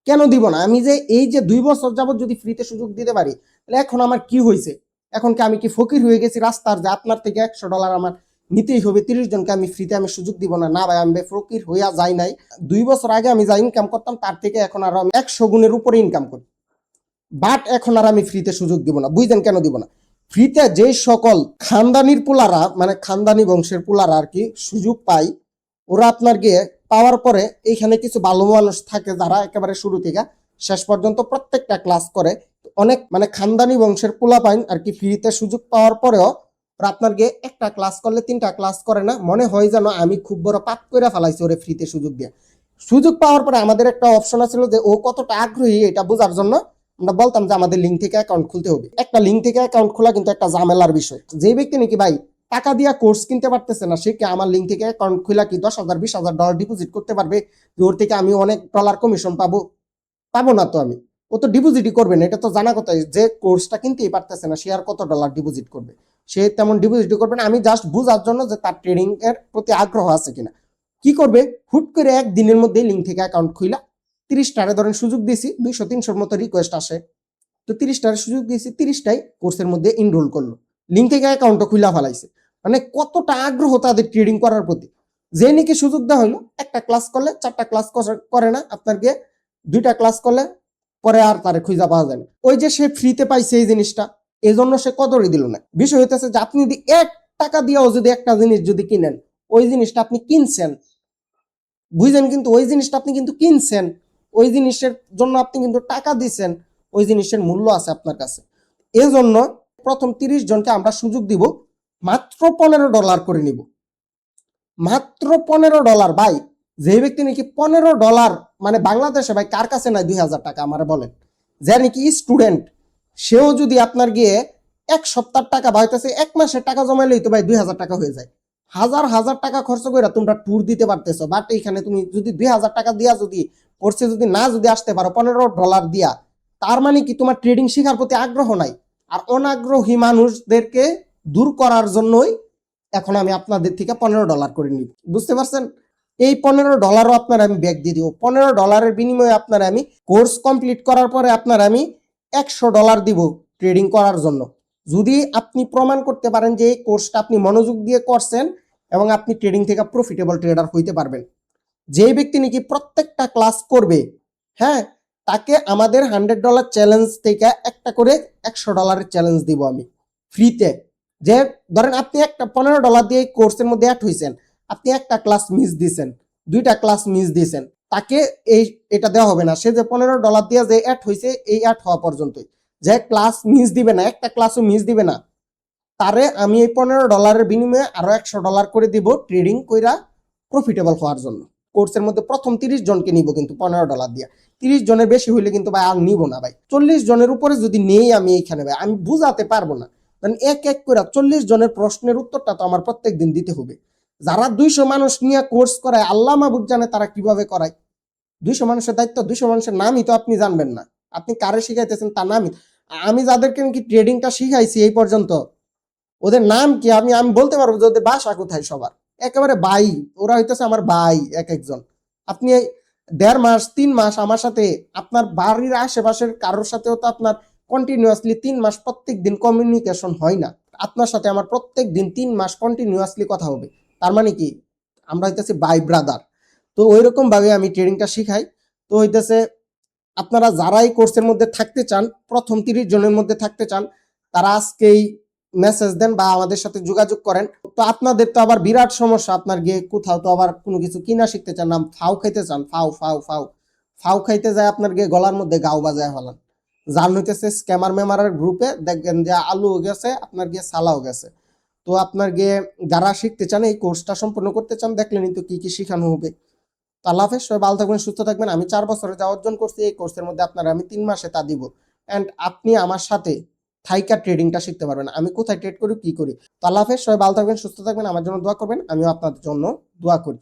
কেন দিব না? আমি যে এই যে 2 বছর যাবত যদি ফ্রিতে সুযোগ দিতে পারি, তাহলে এখন আমার কি হয়েছে? এখন কি আমি কি ফকির হয়ে গেছি রাস্তার, যে আপনার থেকে $100 আমার নিতেই হবে, 30 জনকে আমি ফ্রিতে আমি সুযোগ দিব না? না ভাই, আমি ফকির হইয়া যাই নাই। 2 বছর আগে আমি যা ইনকাম করতাম তার থেকে এখন আরো আমি 100 গুণের উপরে ইনকাম করি, বাট এখন আর আমি ফ্রিতে সুযোগ দিব না। বুঝলেন কেন দিব না? ফ্রিতে যে সকল খানদানির পোলারা, মানে খানদানি বংশের পোলারা আর কি সুযোগ পাই, ওরা আপনার গিয়ে পাওয়ার পরে এইখানে কিছু ভালো মানুষ থাকে যারা একেবারে শুরু থেকে শেষ পর্যন্ত প্রত্যেকটা ক্লাস করে। অনেক মানে খানদানি বংশের পোলা পাইন আর কি ফ্রিতে সুযোগ পাওয়ার পরেও ওরা আপনার গিয়ে একটা ক্লাস করলে 3টা ক্লাস করে না, মনে হয় যেন আমি খুব বড় পাপ করে ফেলাইছি ওরে ফ্রিতে সুযোগ দিয়ে। সুযোগ পাওয়ার পরে আমাদের একটা অপশন আছিল যে ও কতটা আগ্রহী এটা বোঝার জন্য আমরা বলতাম যে আমাদের লিঙ্ক থেকে অ্যাকাউন্ট খুলতে হবে। একটা লিঙ্ক থেকে অ্যাকাউন্ট খোলা কিন্তু একটা ঝামেলার বিষয়। যে ব্যক্তি নাকি ভাই টাকা দিয়া কোর্স কিনতে পারতেছে না, সে কি আমার লিঙ্ক থেকে অ্যাকাউন্ট খোলা কি $10,000 $20,000 ডিপোজিট করতে পারবে যে ওর থেকে আমি অনেক ডলার কমিশন পাবো? পাবো না তো আমি। ও তো ডিপোজিটই করবে না, এটা তো জানা কথা। যে কোর্সটা কিনতেই পারতেছে না সে আর কত ডলার ডিপোজিট করবে? সে তেমন ডিপোজিটই করবে না। আমি জাস্ট বুঝার জন্য যে তার ট্রেডিং এর প্রতি আগ্রহ আছে কিনা। কি করবে? হুট করে একদিনের মধ্যে লিঙ্ক থেকে অ্যাকাউন্ট খুইলা 30টারে ধরেন সুযোগ দিয়েছি, 200-300 মতো রিকোয়েস্ট আসে, তো 30টার সুযোগ দিয়েছি, 30টাই কোর্সের মধ্যে এনরোল করলো, লিঙ্ক থেকে অ্যাকাউন্টও খুলে ফেলাইছে। মানে কতটা আগ্রহ তাদের ট্রেডিং করার প্রতি। যে নাকি সুযোগ দেওয়া হলো, একটা ক্লাস করলে 4টা ক্লাস করে না, আপনার গিয়ে 2টা ক্লাস করলে পরে আর তারে খুঁজা পাওয়া যায় না। ওই যে সে ফ্রিতে পাইছে এই জিনিসটা, এই জন্য সে কদরই দিল না। বিষয় হইতেছে যে আপনি যদি 1 টাকা দিয়েও যদি একটা জিনিস যদি কিনেন, ওই জিনিসটা আপনি কিনছেন, বুঝলেন? কিন্তু ওই জিনিসটা আপনি কিন্তু কিনছেন, ওই জিনিসের জন্য আপনি কিন্তু টাকা দিচ্ছেন, ওই জিনিসের মূল্য আছে আপনার কাছে। এজন্য প্রথম 30 জনকে আমরা সুযোগ দিব, মাত্র $15 করে নিব, মাত্র $15। ভাই যে ব্যক্তি নাকি $15, মানে বাংলাদেশে ভাই কার কাছে নাই 2000 টাকা আমার বলেন? যে নাকি স্টুডেন্ট, সেও যদি আপনার গিয়ে 1 সপ্তাহ টাকা পাইতেছে, 1 মাসের টাকা জমাইলেই তো ভাই 2000 টাকা হয়ে যায়। হাজার হাজার টাকা খরচ করে তোমরা ট্যুর দিতে পারতেছো, বাট এইখানে তুমি যদি 2000 টাকা দিয়া যদি কোর্সে যদি না যদি আসতে পারো $15 দিয়া, তার মানে কি তোমার ট্রেডিং শেখার প্রতি আগ্রহ নাই। আর অনাগ্রহী মানুষদেরকে দূর করার জন্যই এখন আমি আপনাদের থেকে $15 করে নিব, বুঝতে পারছেন? এই $15ও আপনার আমি ব্যাক দিয়ে দিব। $15 বিনিময়ে আপনার আমি কোর্স কমপ্লিট করার পরে আপনার আমি $100 দিব ট্রেডিং করার জন্য। যদি আপনি প্রমাণ করতে পারেন যে এই কোর্সটা আপনি মনোযোগ দিয়ে করছেন এবং আপনি ট্রেডিং থেকে প্রফিটেবল ট্রেডার হইতে পারবেন। যে ব্যক্তি নাকি প্রত্যেকটা ক্লাস করবে, হ্যাঁ, তাকে আমাদের $100 চ্যালেঞ্জ থেকে একটা করে $100 চ্যালেঞ্জ দিব আমি ফ্রিতে। যে ধরেন আপনি একটা $15 দিয়ে কোর্সের মধ্যে অ্যাড হয়েছেন, আপনি একটা ক্লাস মিস দিয়েছেন, 2টা ক্লাস মিস দিয়েছেন, তাকে এটা দেওয়া হবে না। সে যে $15 দিয়ে যে অ্যাড হয়েছে, এই অ্যাড হওয়া পর্যন্তই, যে ক্লাস মিস দিবে না, একটা ক্লাসও মিস দিবে না, তারে আমি এই $15 বিনিময়ে আরো $100 করে দিব ট্রেডিং কইরা প্রফিটেবল হওয়ার জন্য। কোর্সের মধ্যে প্রথম 30 জনকে নিব কিন্তু $15 দিয়ে। 30 জনের বেশি হইলে কিন্তু ভাই আর নিব না ভাই। 40 জনের উপরে যদি নেই আমি এইখানে ভাই, আমি বুঝাতে পারবো না। কারণ এক এক করে 40 জনের প্রশ্নের উত্তরটা তো আমার প্রত্যেক দিন দিতে হবে। যারা 200 মানুষ নিয়ে কোর্স করায়, আল্লাহ মাহবুব জানে তারা কিভাবে করায়। 200 মানুষের দায়িত্ব, 200 মানুষের নামই তো আপনি জানবেন না। আপনি কারে শিখাইতেছেন তার নামই, আমি যাদেরকে কি ট্রেডিংটা শিখাইছি এই পর্যন্ত, ওদের নাম কি আমি বলতে পারবো যে ওদের বাসা কোথায় সবার, একেবারে ভাই, ওরা হইতেছে আমার ভাই এক একজন। আপনি 1.5 মাস 3 মাস আমার সাথে, আপনার বাড়ির আশেপাশের কারোর সাথেও তো আপনার কন্টিনিউয়াসলি 3 মাস প্রত্যেক দিন কমিউনিকেশন হয় না। আপনার সাথে আমার প্রত্যেক দিন 3 মাস কন্টিনিউয়াসলি কথা হবে, তার মানে কি আমরা হইতেছি ভাই ব্রাদার। তো ওইরকম ভাবে আমি ট্রেডিংটা শিখাই। তো হইতেছে আপনারা যারা এই কোর্সের মধ্যে থাকতে চান, প্রথম 30 জনের মধ্যে থাকতে চান, তারা আজকেই মেসেজ দেন বা আমাদের সাথে যোগাযোগ করেন। তো আপনাদের তো আবার বিরাট সমস্যা, আপনার গিয়ে কোথাও তো আবার কোনো কিছু কিনা শিখতে চান না, ফাউ খাইতে চান, ফাউ ফাউ ফাউ ফাউ খাইতে যায় আপনার গিয়ে গলার মধ্যে গাও বাজায় ফেলান। যার হইতেছে স্ক্যামার মেমারের গ্রুপে দেখবেন যে আলুও গেছে, আপনার গিয়ে সালাও গেছে। তো আপনার গিয়ে যারা শিখতে চান, এই কোর্সটা সম্পূর্ণ করতে চান, দেখলেন তো কি কি শিখানো হবে। তো আল্লাহ হাফেজ, সবাই ভালো থাকবেন, সুস্থ থাকবেন। আমি 4 বছরে যা অর্জন করছি এই কোর্সের মধ্যে আপনার আমি 3 মাসে তা দিব। অ্যান্ড আপনি আমার সাথে থাইকা ট্রেডিংটা শিখতে পারবেন, আমি কোথায় ট্রেড করি কি করি। তো আল্লাহ হাফেজ, সবাই ভালো থাকবেন, সুস্থ থাকবেন, আমার জন্য দোয়া করবেন, আমিও আপনাদের জন্য দোয়া করি।